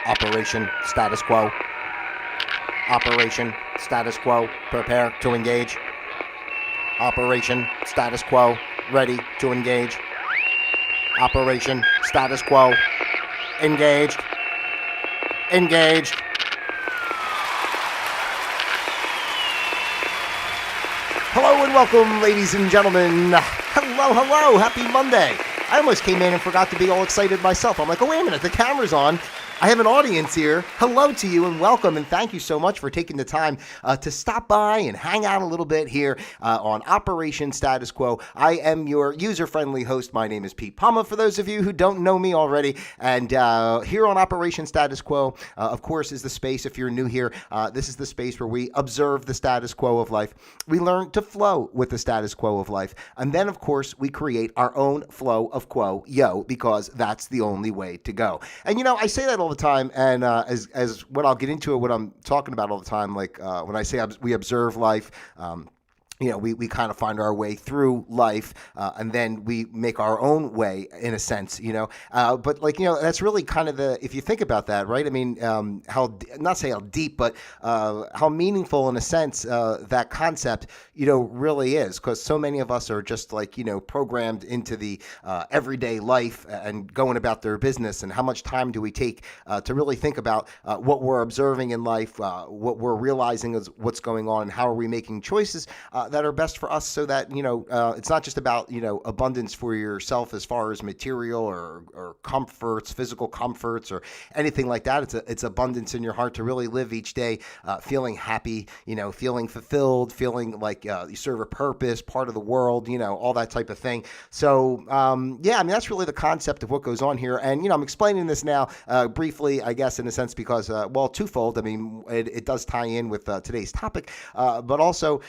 Operation Status Quo. Operation Status Quo. Prepare to engage. Operation Status Quo. Ready to engage. Operation Status Quo. Engaged. Engaged. Hello and welcome, ladies and gentlemen. Hello. Happy Monday. I almost came in and forgot to be all excited myself. I'm like, oh, wait a minute, the camera's on. I have an audience here. Hello to you and welcome, and thank you so much for taking the time to stop by and hang out a little bit here on Operation Status Quo. I am your user-friendly host. My name is Pete Palma, for those of you who don't know me already. And here on Operation Status Quo, of course, is the space, if you're new here, this is the space where we observe the status quo of life. We learn to flow with the status quo of life. And then, of course, we create our own flow of quo, because that's the only way to go. And, you know, I say that all the time, and as what I'll get into it, what I'm talking about all the time, like when I say we observe life, we kind of find our way through life, and then we make our own way, in a sense, but that's really kind of if you think about that, right? I mean, not say how deep, but how meaningful, in a sense, that concept, really is, because so many of us are just programmed into the everyday life and going about their business. And how much time do we take to really think about what we're observing in life, what we're realizing is what's going on, and how are we making choices that are best for us, so that it's not just about abundance for yourself as far as material or comforts, physical comforts, or anything like that. It's abundance in your heart to really live each day feeling happy, feeling fulfilled, feeling like you serve a purpose, part of the world, all that type of thing. So that's really the concept of what goes on here. And I'm explaining this now briefly, I guess, in a sense, because twofold. I mean, it does tie in with today's topic, but also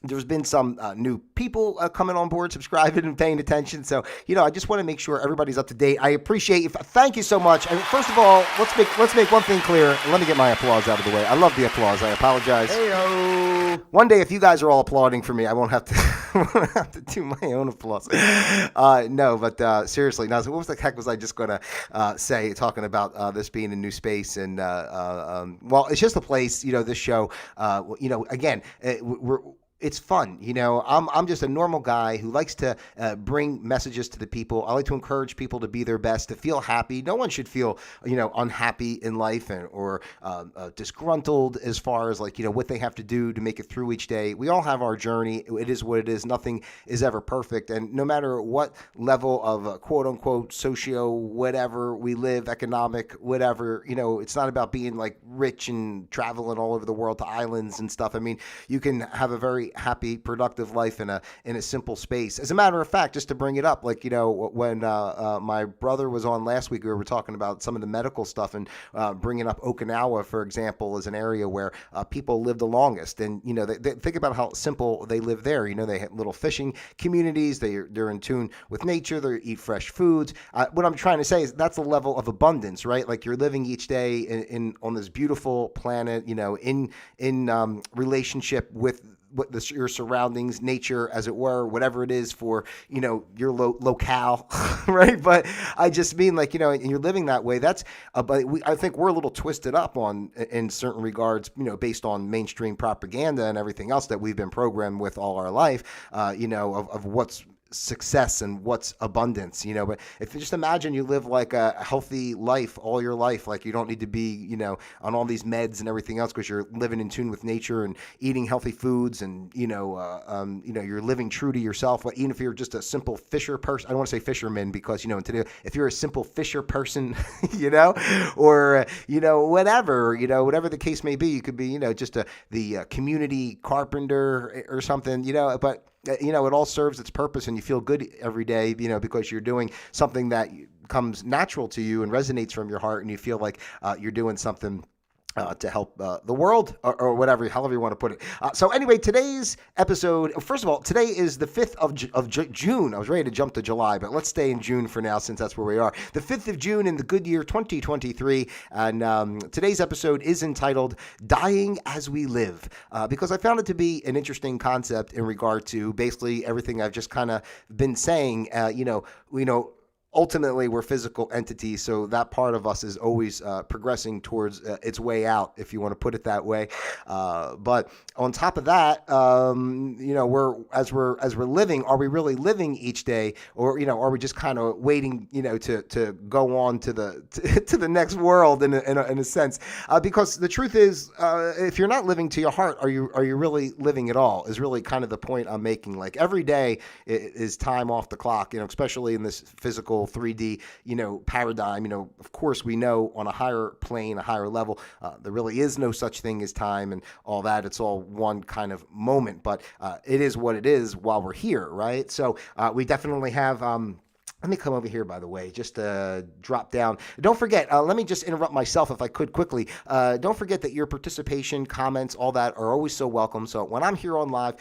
there's been some new people coming on board, subscribing and paying attention. So, I just want to make sure everybody's up to date. I appreciate you. Thank you so much. And first of all, let's make one thing clear. Let me get my applause out of the way. I love the applause. I apologize. Hey-o. One day, if you guys are all applauding for me, I won't have to do my own applause. No, but seriously, now, what the heck was I just going to say, talking about this being a new space? And, it's just a place, this show, again, it's fun. I'm just a normal guy who likes to bring messages to the people. I like to encourage people to be their best, to feel happy. No one should feel, unhappy in life or disgruntled as far as what they have to do to make it through each day. We all have our journey. It is what it is. Nothing is ever perfect. And no matter what level of quote unquote socio whatever we live, economic, whatever, it's not about being rich and traveling all over the world to islands and stuff. I mean, you can have a very happy, productive life in a simple space. As a matter of fact, just to bring it up, when my brother was on last week, we were talking about some of the medical stuff and bringing up Okinawa, for example, as an area where people live the longest. And they think about how simple they live there. They have little fishing communities. They're in tune with nature. They eat fresh foods. What I'm trying to say is that's a level of abundance, right? Like you're living each day in on this beautiful planet, in relationship with your surroundings, nature, as it were, whatever it is for, your locale, right? But I just mean and you're living that way. That's, but I think we're a little twisted up in certain regards, based on mainstream propaganda and everything else that we've been programmed with all our life, of what's success and what's abundance, but if you just imagine you live a healthy life all your life, you don't need to be, on all these meds and everything else, because you're living in tune with nature and eating healthy foods and, you're living true to yourself. Even if you're just a simple fisher person, I don't want to say fisherman because, today, if you're a simple fisher person, or, whatever the case may be, you could be, just the community carpenter or something, but it all serves its purpose, and you feel good every day, because you're doing something that comes natural to you and resonates from your heart, and you feel like you're doing something to help the world, or whatever, however you want to put it. So anyway, today's episode, first of all, today is the 5th of June. I was ready to jump to July, but let's stay in June for now, since that's where we are. The 5th of June in the good year 2023. And today's episode is entitled Dying as We Live, because I found it to be an interesting concept in regard to basically everything I've just kind of been saying. ultimately we're physical entities, so that part of us is always progressing towards its way out, if you want to put it that way. But on top of that, we're as we're living, are we really living each day, or are we just kind of waiting, to go on to the to the next world in a sense? Because the truth is, if you're not living to your heart, are you really living at all? Is really kind of the point I'm making. Like every day is time off the clock, especially in this physical 3D, paradigm. Of course, we know on a higher plane, a higher level, there really is no such thing as time and all that. It's all one kind of moment, but it is what it is while we're here, right? So we definitely have. Let me come over here, by the way, just drop down. Don't forget, let me just interrupt myself if I could quickly. Don't forget that your participation, comments, all that are always so welcome. So when I'm here on live,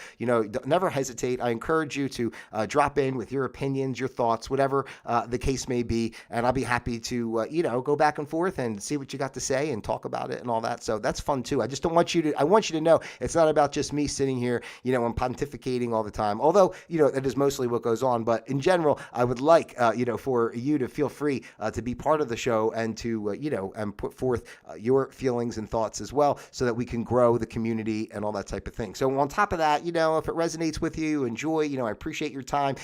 never hesitate. I encourage you to drop in with your opinions, your thoughts, whatever the case may be. And I'll be happy to, go back and forth and see what you got to say and talk about it and all that. So that's fun too. I just don't want you to, I want you to know it's not about just me sitting here, and pontificating all the time. Although, that is mostly what goes on. But in general, I would like, for you to feel free to be part of the show and to, and put forth your feelings and thoughts as well, so that we can grow the community and all that type of thing. So on top of that, if it resonates with you, enjoy, I appreciate your time.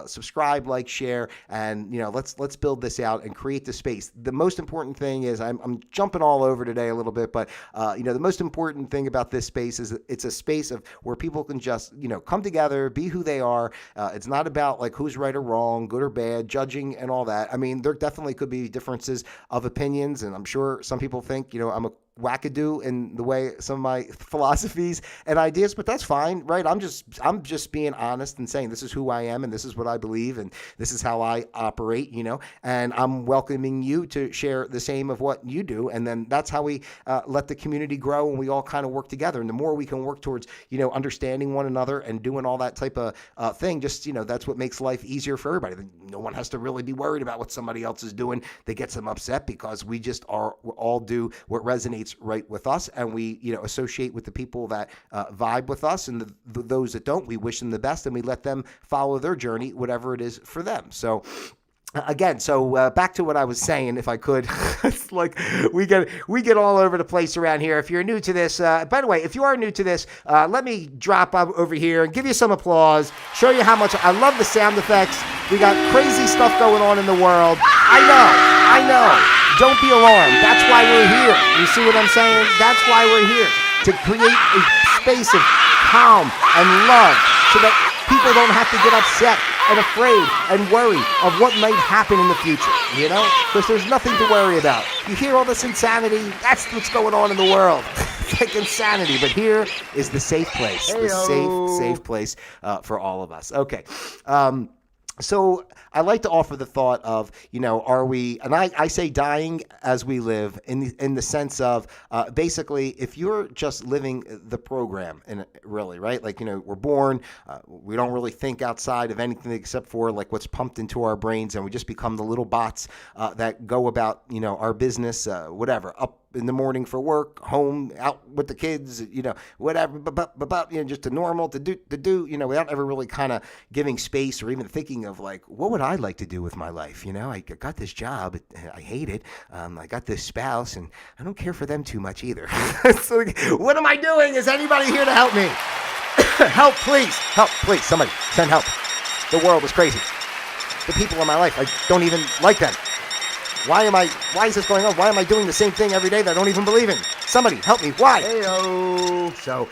Subscribe, like, share, and, let's build this out and create the space. The most important thing is I'm jumping all over today a little bit, but, the most important thing about this space is it's a space of where people can just, come together, be who they are. It's not about like who's right or wrong, good or bad, judging and all that. I mean, there definitely could be differences of opinions, and I'm sure some people think, I'm a wackadoo in the way some of my philosophies and ideas, but that's fine, right? I'm just being honest and saying this is who I am and this is what I believe and this is how I operate, and I'm welcoming you to share the same of what you do, and then that's how we let the community grow, and we all kind of work together. And the more we can work towards, understanding one another and doing all that type of thing, just, that's what makes life easier for everybody. No one has to really be worried about what somebody else is doing that gets them upset, because we all do what resonates right with us, and we associate with the people that vibe with us, and those that don't, we wish them the best, and we let them follow their journey, whatever it is for them. So again, back to what I was saying, if I could. It's like we get all over the place around here. If you're new to this, by the way, if you are new to this, let me drop up over here and give you some applause, show you how much I love the sound effects. We got crazy stuff going on in the world. I know. Don't be alarmed. That's why we're here. You see what I'm saying? That's why we're here, to create a space of calm and love, so that people don't have to get upset and afraid and worry of what might happen in the future, because there's nothing to worry about. You hear all this insanity, that's what's going on in the world. It's like insanity, but here is the safe place, the safe place for all of us. Okay. So I like to offer the thought of, are we, and I say dying as we live, in the sense of basically, if you're just living the program, and really, right? Like, we're born, we don't really think outside of anything except for like what's pumped into our brains, and we just become the little bots that go about, our business, whatever, up in the morning for work, home, out with the kids, whatever, but just a normal to do, without ever really kind of giving space or even thinking of like, what would I like to do with my life? I got this job, I hate it. I got this spouse, and I don't care for them too much either. So, what am I doing? Is anybody here to help me? Help, please, somebody send help. The world is crazy. The people in my life, I don't even like them. Why is this going on? Why am I doing the same thing every day that I don't even believe in? Somebody help me. Why? Hey-o. So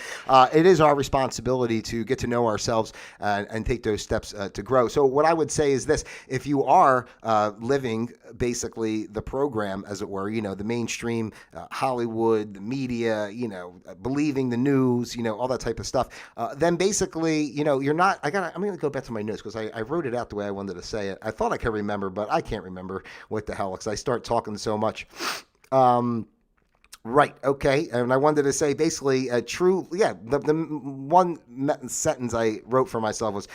it is our responsibility to get to know ourselves and take those steps to grow. So what I would say is this: if you are living basically the program, as it were, the mainstream Hollywood, the media, believing the news, all that type of stuff, then basically, you're not, I'm going to go back to my notes because I wrote it out the way I wanted to say it. I thought I could remember, but I can't remember what the hell, because I start talking so much. Right. Okay. And I wanted to say basically, true. Yeah. The one sentence I wrote for myself was,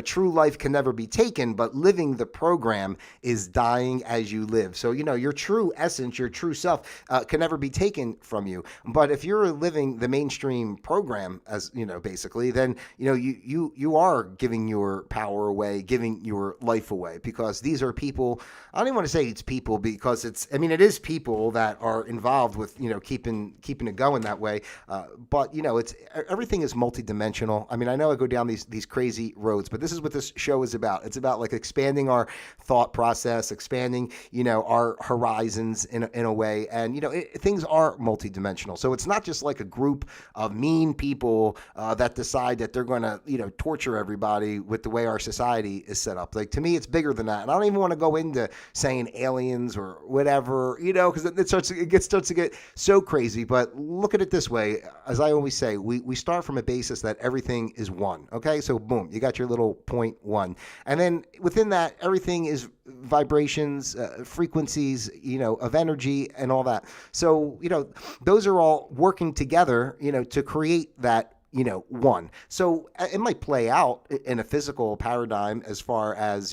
true life can never be taken, but living the program is dying as you live. So, your true essence, your true self can never be taken from you. But if you're living the mainstream program as, basically, then, you are giving your power away, giving your life away, because these are people. I don't even want to say it's people because it is people that are involved with, keeping it going that way. But it's everything is multidimensional. I mean, I know I go down these crazy roads, but this is what this show is about. It's about like expanding our thought process, expanding, our horizons in a way. And, things are multidimensional. So it's not just like a group of mean people that decide that they're going to, torture everybody with the way our society is set up. Like, to me, it's bigger than that. And I don't even want to go into saying aliens or whatever, because it starts to get so crazy. But look at it this way. As I always say, we start from a basis that everything is one. Okay, so boom, you got your little point one, and then within that, everything is vibrations, frequencies, of energy and all that. So those are all working together, to create that, one. So it might play out in a physical paradigm as far as,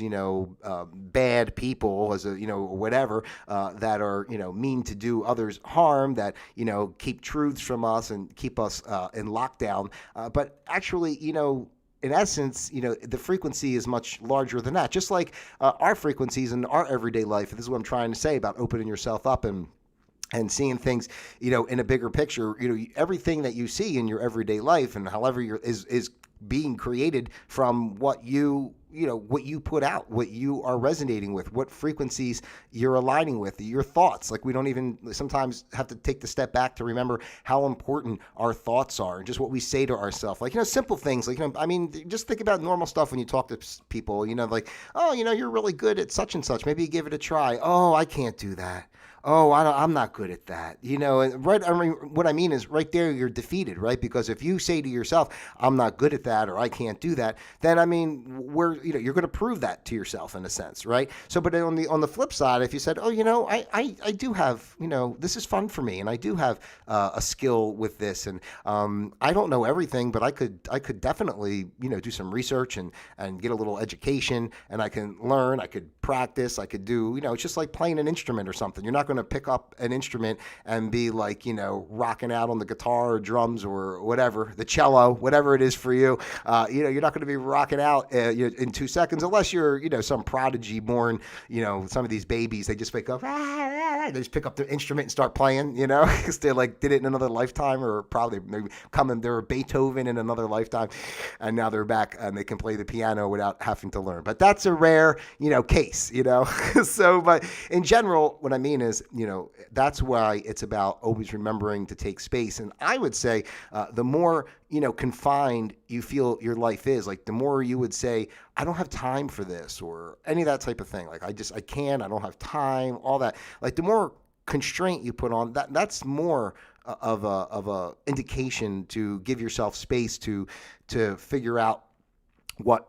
bad people, as whatever, that are, mean to do others harm, that, keep truths from us and keep us in lockdown. But actually, in essence, the frequency is much larger than that. Just like our frequencies in our everyday life. This is what I'm trying to say about opening yourself up and seeing things, in a bigger picture. Everything that you see in your everyday life and however is being created from what what you put out, what you are resonating with, what frequencies you're aligning with, your thoughts. Like, we don't even sometimes have to take the step back to remember how important our thoughts are and just what we say to ourselves. Like, simple things like, just think about normal stuff when you talk to people, like, oh, you're really good at such and such. Maybe you give it a try. Oh, I can't do that. Oh, I'm not good at that. And right. I mean, what I mean is right there, you're defeated, right? Because if you say to yourself, I'm not good at that, or I can't do that, then, you're going to prove that to yourself in a sense, right? So, but on the flip side, if you said, oh, I do have, this is fun for me, and I do have a skill with this, and I don't know everything, but I could definitely, do some research and get a little education, and I can learn, I could practice, I could do, it's just like playing an instrument or something. You're not going to pick up an instrument and be like, rocking out on the guitar or drums or whatever, the cello, whatever it is for you. You're not going to be rocking out in 2 seconds unless you're, some prodigy born, some of these babies, they just wake up, they just pick up the instrument and start playing, because they like did it in another lifetime, or probably maybe they were Beethoven in another lifetime, and now they're back and they can play the piano without having to learn. But that's a rare, case, So, but in general, what I mean is, that's why it's about always remembering to take space. And I would say the more, confined you feel your life is, like the more you would say, I don't have time for this or any of that type of thing. Like, I don't have time, all that. Like, the more constraint you put on that, that's more of a indication to give yourself space to figure out what,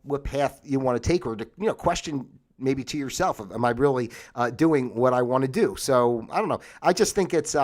what path you want to take, or to, question maybe to yourself, am I really doing what I want to do? So I don't know. I just think it's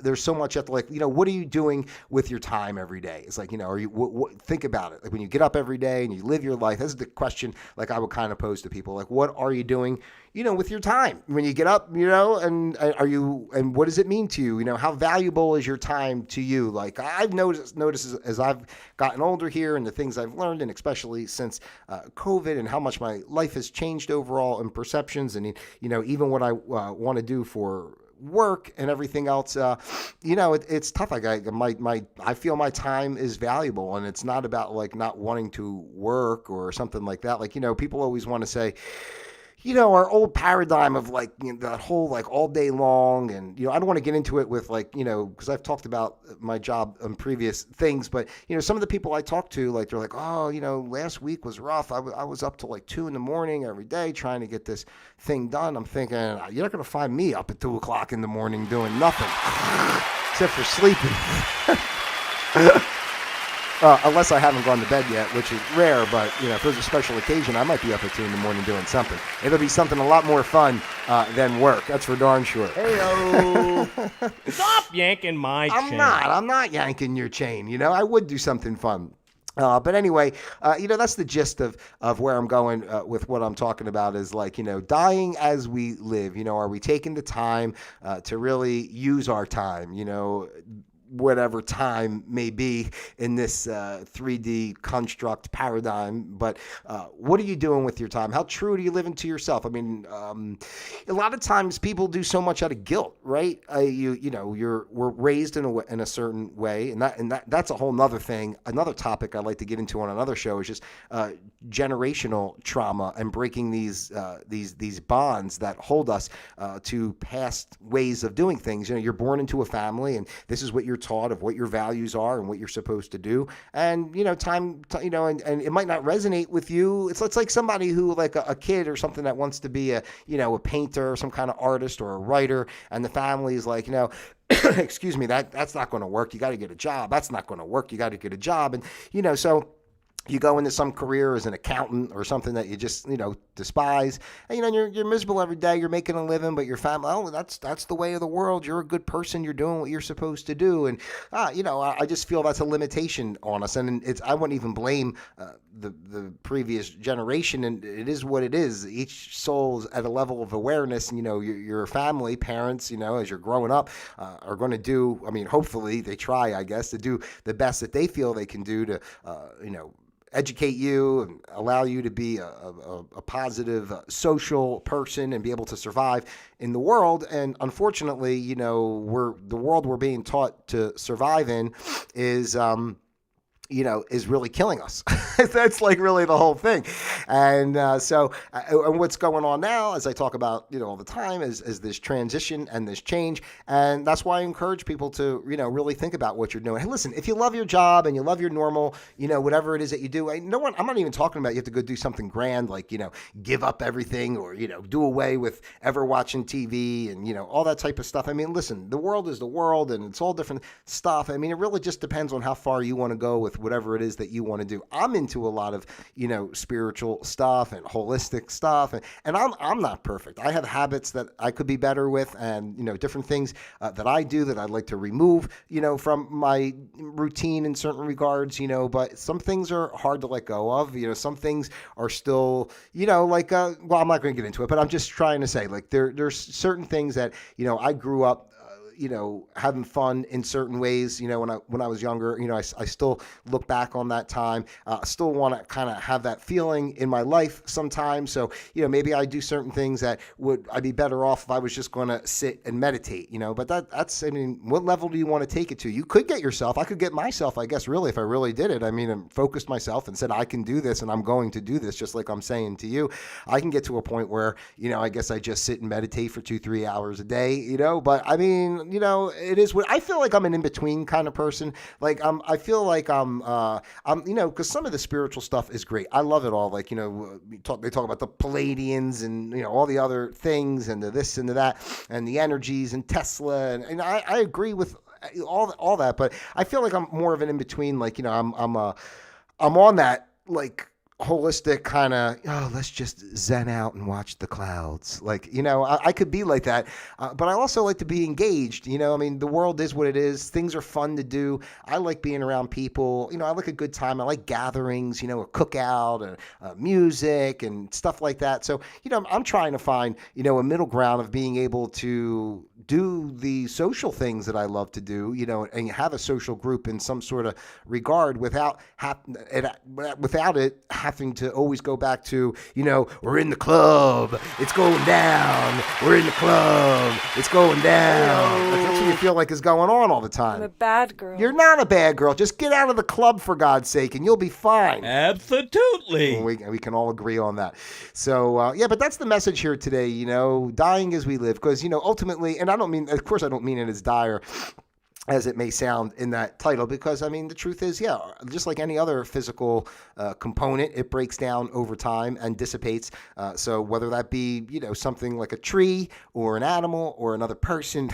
there's so much at like, what are you doing with your time every day? It's like, are you think about it. Like, when you get up every day and you live your life, this is the question like I would kind of pose to people. Like, what are you doing, with your time when you get up, and and what does it mean to you? How valuable is your time to you? Like, I've noticed as I've gotten older here, and the things I've learned, and especially since COVID, and how much my life has changed overall in perceptions, and, even what I want to do for work and everything else, it's tough. Like, I feel my time is valuable, and it's not about like not wanting to work or something like that. Like, people always want to say, our old paradigm of like, that whole like all day long, and, I don't want to get into it with like, because I've talked about my job on previous things, but, some of the people I talk to, like, they're like, oh, last week was rough. I was up till like 2 a.m. every day trying to get this thing done. I'm thinking, you're not going to find me up at 2 o'clock in the morning doing nothing except for sleeping. Unless I haven't gone to bed yet, which is rare, but if there's a special occasion, I might be up at 2 in the morning doing something. It'll be something a lot more fun than work. That's for darn sure. Hey-o. Stop yanking my chain. I'm not yanking your chain. I would do something fun. But anyway, that's the gist of where I'm going with what I'm talking about is like, dying as we live. Are we taking the time to really use our time, whatever time may be in this 3D construct paradigm. But what are you doing with your time? How true do you live into yourself? I mean, a lot of times people do so much out of guilt, right? We're raised in a certain way, and that's a whole nother thing. Another topic I'd like to get into on another show is just generational trauma and breaking these bonds that hold us to past ways of doing things. You're born into a family, and this is what you're taught of what your values are and what you're supposed to do. And and it might not resonate with you. It's like somebody who, like a kid or something that wants to be a painter or some kind of artist or a writer, and the family is like, excuse me, that's not going to work. You got to get a job. That's not going to work. You got to get a job. And so you go into some career as an accountant or something that you just, despise. And, you're miserable every day. You're making a living, but your family, that's the way of the world. You're a good person. You're doing what you're supposed to do. And, I just feel that's a limitation on us. And I wouldn't even blame the previous generation. And it is what it is. Each soul's at a level of awareness. And, your family, parents, as you're growing up, are going to do, hopefully they try, I guess, to do the best that they feel they can do to, educate you and allow you to be a positive social person and be able to survive in the world. And unfortunately, the world we're being taught to survive in is really killing us. That's like really the whole thing. And and what's going on now, as I talk about, all the time, is this transition and this change. And that's why I encourage people to, really think about what you're doing. Hey, listen, if you love your job and you love your normal, whatever it is that you do, I'm not even talking about you have to go do something grand, like, give up everything or, do away with ever watching TV and, all that type of stuff. Listen, the world is the world and it's all different stuff. It really just depends on how far you want to go with whatever it is that you want to do. I'm into a lot of, spiritual stuff and holistic stuff. And I'm not perfect. I have habits that I could be better with and, different things that I do that I'd like to remove, from my routine in certain regards, but some things are hard to let go of. Some things are still, I'm not going to get into it, but I'm just trying to say, like, there's certain things that, I grew up having fun in certain ways, when I was younger, I still look back on that time, still want to kind of have that feeling in my life sometimes. So, maybe I do certain things that I'd be better off if I was just going to sit and meditate, but that's, what level do you want to take it to? You could I could get myself, I guess, really, if I really did it. And focused myself and said, I can do this and I'm going to do this, just like I'm saying to you. I can get to a point where, I guess I just sit and meditate for 2-3 hours a day, but it is what I feel like. I'm an in-between kind of person. Like, I feel like I'm because some of the spiritual stuff is great. I love it all. Like, they talk about the Palladians and, all the other things and the this and the that and the energies and Tesla. And I agree with all that, but I feel like I'm more of an in-between. Like, I'm on that, like, holistic kind of, let's just zen out and watch the clouds. Like, I could be like that, but I also like to be engaged. The world is what it is. Things are fun to do. I like being around people. I like a good time. I like gatherings, a cookout and music and stuff like that. So, I'm trying to find, a middle ground of being able to do the social things that I love to do, and have a social group in some sort of regard without it having to always go back to, we're in the club, it's going down, we're in the club, it's going down. That's what you feel like is going on all the time. I'm a bad girl. You're not a bad girl. Just get out of the club, for God's sake, and you'll be fine. Absolutely. We can all agree on that. So, but that's the message here today, dying as we live, because, ultimately, and of course I don't mean it as dire, as it may sound in that title, because I mean the truth is, yeah, just like any other physical component, it breaks down over time and dissipates. So whether that be something like a tree or an animal or another person,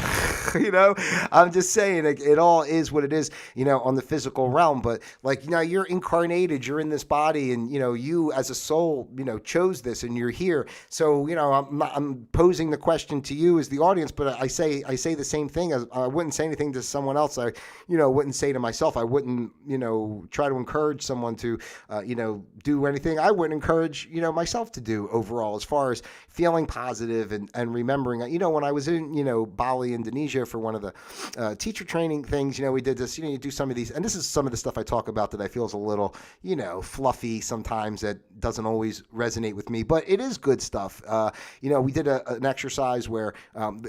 I'm just saying it all is what it is, on the physical realm. But like you're incarnated, you're in this body, and you as a soul, chose this, and you're here. So I'm posing the question to you as the audience, but I say the same thing. As I wouldn't say anything to someone else. I wouldn't say to myself. I wouldn't try to encourage someone to do anything. I wouldn't encourage myself to do overall, as far as feeling positive and remembering. When I was in Bali, Indonesia, for one of the teacher training things, we did this. You do some of these, and this is some of the stuff I talk about that I feel is a little fluffy sometimes, that doesn't always resonate with me, but it is good stuff. We did an exercise where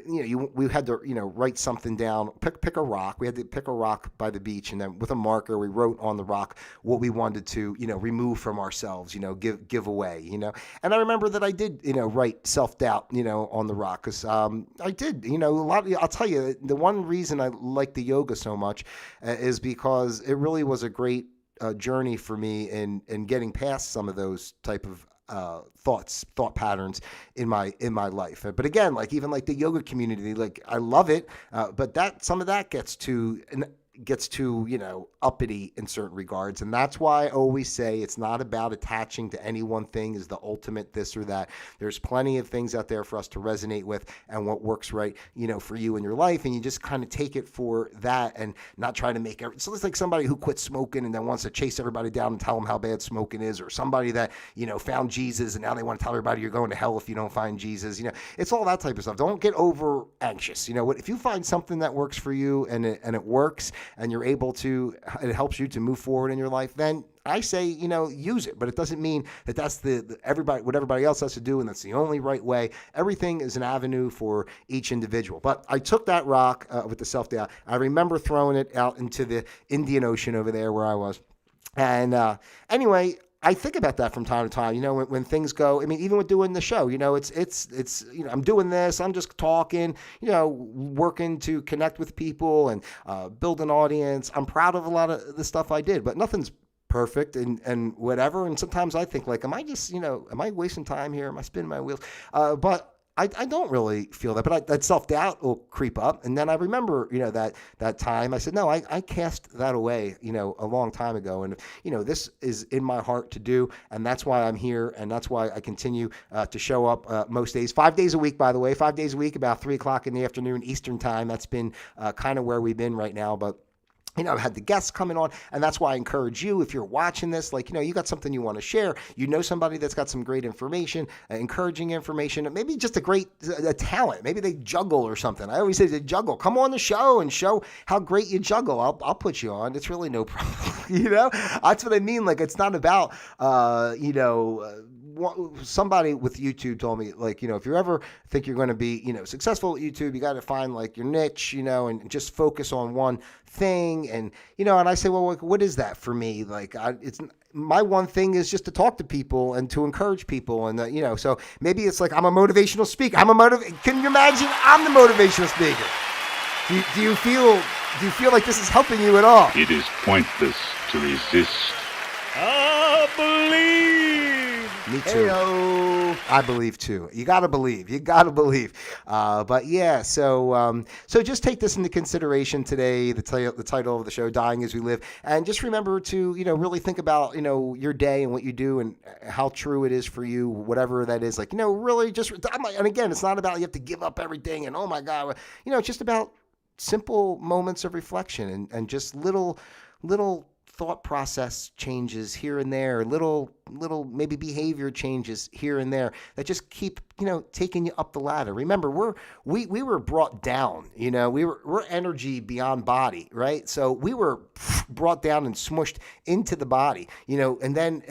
we had to write something down, pick a rock. We had to pick a rock by the beach, and then with a marker we wrote on the rock what we wanted to remove from ourselves, give away, And I remember that I did write self-doubt on the rock, because I did a lot. I'll tell you, the one reason I like the yoga so much is because it really was a great journey for me in getting past some of those type of thought patterns in my life. But again, even the yoga community, I love it, but that some of that gets to uppity in certain regards. And that's why I always say it's not about attaching to any one thing as the ultimate this or that. There's plenty of things out there for us to resonate with, and what works right, for you in your life. And you just kind of take it for that and not try to make it. So it's like somebody who quit smoking and then wants to chase everybody down and tell them how bad smoking is, or somebody that, found Jesus and now they want to tell everybody you're going to hell if you don't find Jesus. It's all that type of stuff. Don't get over anxious. If you find something that works for you and it works, and you're able to, it helps you to move forward in your life, then I say, use it. But it doesn't mean that that's what everybody else has to do, and that's the only right way. Everything is an avenue for each individual. But I took that rock with the self-doubt. I remember throwing it out into the Indian Ocean over there where I was. And anyway, I think about that from time to time, when things go. I mean, even with doing the show, it's I'm doing this, I'm just talking, working to connect with people and build an audience. I'm proud of a lot of the stuff I did, but nothing's perfect and whatever. And sometimes I think am I just, am I wasting time here? Am I spinning my wheels? But I don't really feel that, but that self-doubt will creep up. And then I remember, that time I said, no, I cast that away, a long time ago. And, this is in my heart to do. And that's why I'm here. And that's why I continue to show up most days, 5 days a week, by the way, 5 days a week, about 3:00 in the afternoon, Eastern time. That's been kind of where we've been right now. But I've had the guests coming on, and that's why I encourage you, if you're watching this, you got something you want to share, somebody that's got some great information, encouraging information, maybe just a great talent. Maybe they juggle or something. I always say they juggle. Come on the show and show how great you juggle. I'll put you on. It's really no problem. That's what I mean. It's not about, somebody with YouTube told me, if you ever think you're going to be, successful at YouTube, you got to find your niche, and just focus on one thing. And, and I say, well, what is that for me? It's my one thing is just to talk to people and to encourage people. And, so maybe it's I'm a motivational speaker. Can you imagine? I'm the motivational speaker. Do you feel like this is helping you at all? It is pointless to resist. I believe. Me too. Hey-o. I believe too. You gotta believe. But yeah, so just take this into consideration today. The title of the show, "Dying as We Live," and just remember to really think about your day and what you do and how true it is for you, whatever that is. Really just. And again, it's not about you have to give up everything and oh my God, it's just about simple moments of reflection and just little thought process changes here and there, little maybe behavior changes here and there that just keep taking you up the ladder. Remember, we were brought down. We're energy beyond body, right? So we were brought down and smushed into the body, and then,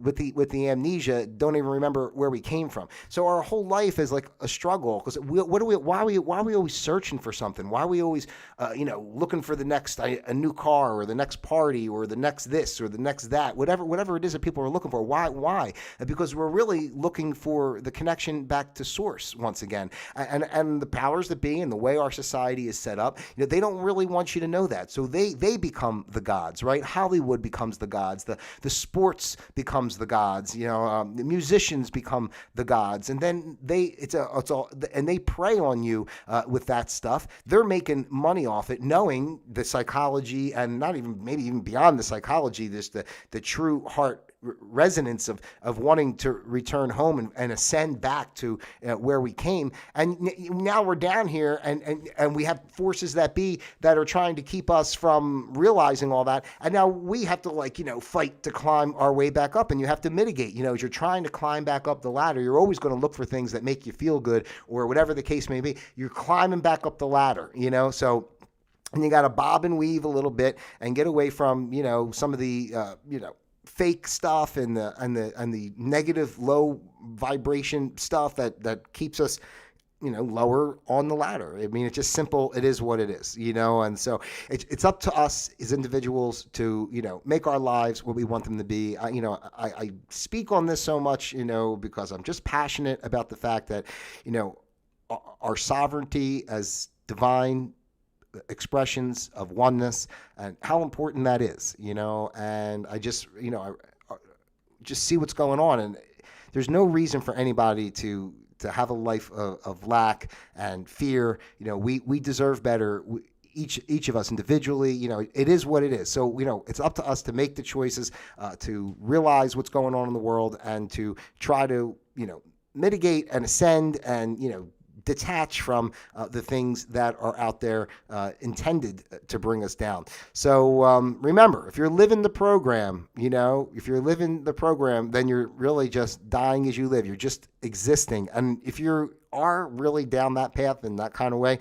with the amnesia, don't even remember where we came from. So our whole life is like a struggle, because why are we always searching for something? Why are we always, looking for the next, a new car, or the next party, or the next this, or the next that, whatever it is that people are looking for. Why? Because we're really looking for the connection back to source once again. And the powers that be, and the way our society is set up, they don't really want you to know that. So they become the gods, right? Hollywood becomes the gods. The sports becomes the gods. The musicians become the gods, and then they prey on you with that stuff. They're making money off it, knowing the psychology, and not even maybe even beyond the psychology, this the true heart resonance of wanting to return home and ascend back to where we came. And now we're down here, and we have forces that be that are trying to keep us from realizing all that. And now we have to fight to climb our way back up, and you have to mitigate. As you're trying to climb back up the ladder, you're always going to look for things that make you feel good, or whatever the case may be. You're climbing back up the ladder, so. And you got to bob and weave a little bit and get away from, some of the, fake stuff and the negative low vibration stuff that keeps us, lower on the ladder. I mean, it's just simple. It is what it is, and so it's up to us as individuals to, make our lives what we want them to be. I speak on this so much, because I'm just passionate about the fact that, our sovereignty as divine expressions of oneness, and how important that is, and I just, I just see what's going on, and there's no reason for anybody to have a life of lack and fear. We deserve better. Each of us individually, it is what it is. So, it's up to us to make the choices, to realize what's going on in the world, and to try to, mitigate and ascend and, detach from the things that are out there intended to bring us down. So remember, if you're living the program, then you're really just dying as you live. You're just existing. And if you are really down that path in that kind of way,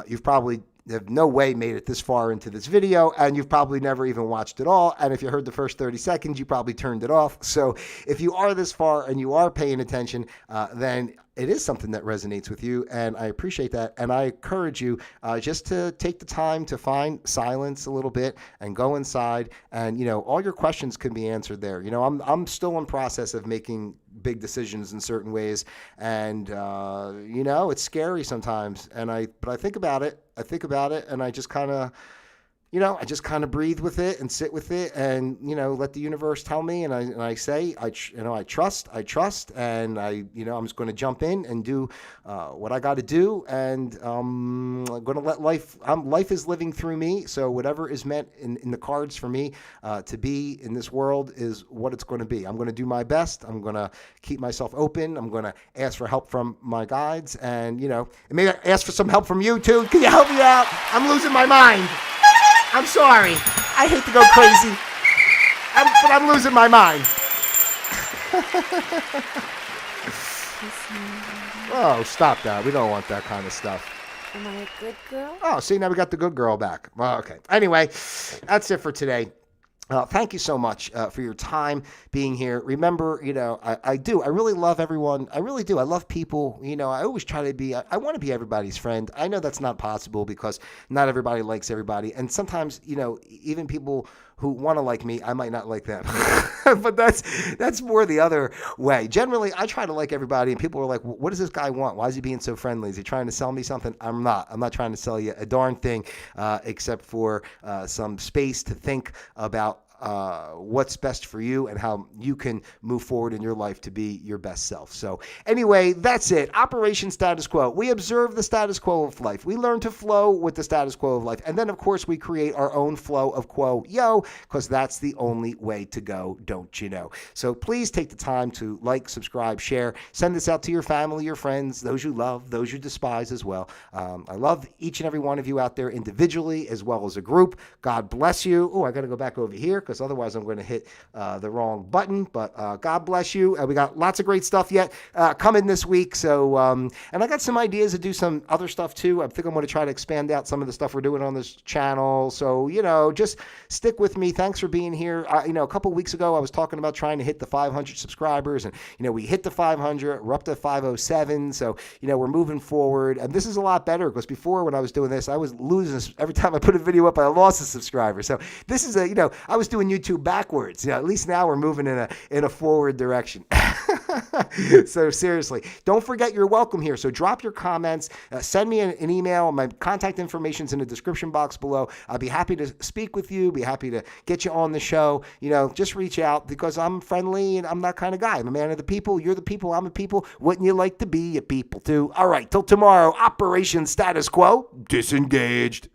you've probably have no way made it this far into this video, and you've probably never even watched it all. And if you heard the first 30 seconds, you probably turned it off. So if you are this far and you are paying attention, then it is something that resonates with you, and I appreciate that. And I encourage you just to take the time to find silence a little bit and go inside, and all your questions can be answered there. I'm still in process of making big decisions in certain ways, and it's scary sometimes. But I think about it. And I just kind of, breathe with it and sit with it, and let the universe tell me. And I say, I trust, and I'm just going to jump in and do what I got to do, and I'm going to let life. Life is living through me, so whatever is meant in the cards for me to be in this world is what it's going to be. I'm going to do my best. I'm going to keep myself open. I'm going to ask for help from my guides, and maybe ask for some help from you too. Can you help me out? I'm losing my mind. I'm sorry. I hate to go crazy, but I'm losing my mind. Oh, stop that. We don't want that kind of stuff. Am I a good girl? Oh, see, now we got the good girl back. Well, okay. Anyway, that's it for today. Thank you so much for your time being here. Remember, I really love everyone. I really do. I love people. I always try to be, I want to be everybody's friend. I know that's not possible because not everybody likes everybody. And sometimes, even people who want to like me, I might not like them. But that's more the other way. Generally, I try to like everybody, and people are like, what does this guy want? Why is he being so friendly? Is he trying to sell me something? I'm not trying to sell you a darn thing, except for some space to think about what's best for you and how you can move forward in your life to be your best self. So anyway, that's it. Operation Status Quo. We observe the status quo of life. We learn to flow with the status quo of life. And then, of course, we create our own flow of quo, because that's the only way to go, don't you know? So please take the time to like, subscribe, share, send this out to your family, your friends, those you love, those you despise as well. I love each and every one of you out there individually as well as a group. God bless you. Oh, I got to go back over here because otherwise I'm going to hit the wrong button. But God bless you. We got lots of great stuff yet coming this week. So, and I got some ideas to do some other stuff too. I think I'm going to try to expand out some of the stuff we're doing on this channel. So, just stick with me. Thanks for being here. A couple weeks ago, I was talking about trying to hit the 500 subscribers, and, we hit the 500. We're up to 507. So, we're moving forward. And this is a lot better because before when I was doing this, I was losing every time I put a video up, I lost a subscriber. So this is I was doing YouTube backwards. At least now we're moving in a forward direction. So seriously, don't forget you're welcome here. So drop your comments, send me an email. My contact information's in the description box below. I'll be happy to speak with you, be happy to get you on the show. Just reach out because I'm friendly and I'm that kind of guy. I'm a man of the people. You're the people. I'm a people. Wouldn't you like to be a people too? All right, till tomorrow, Operation Status Quo disengaged.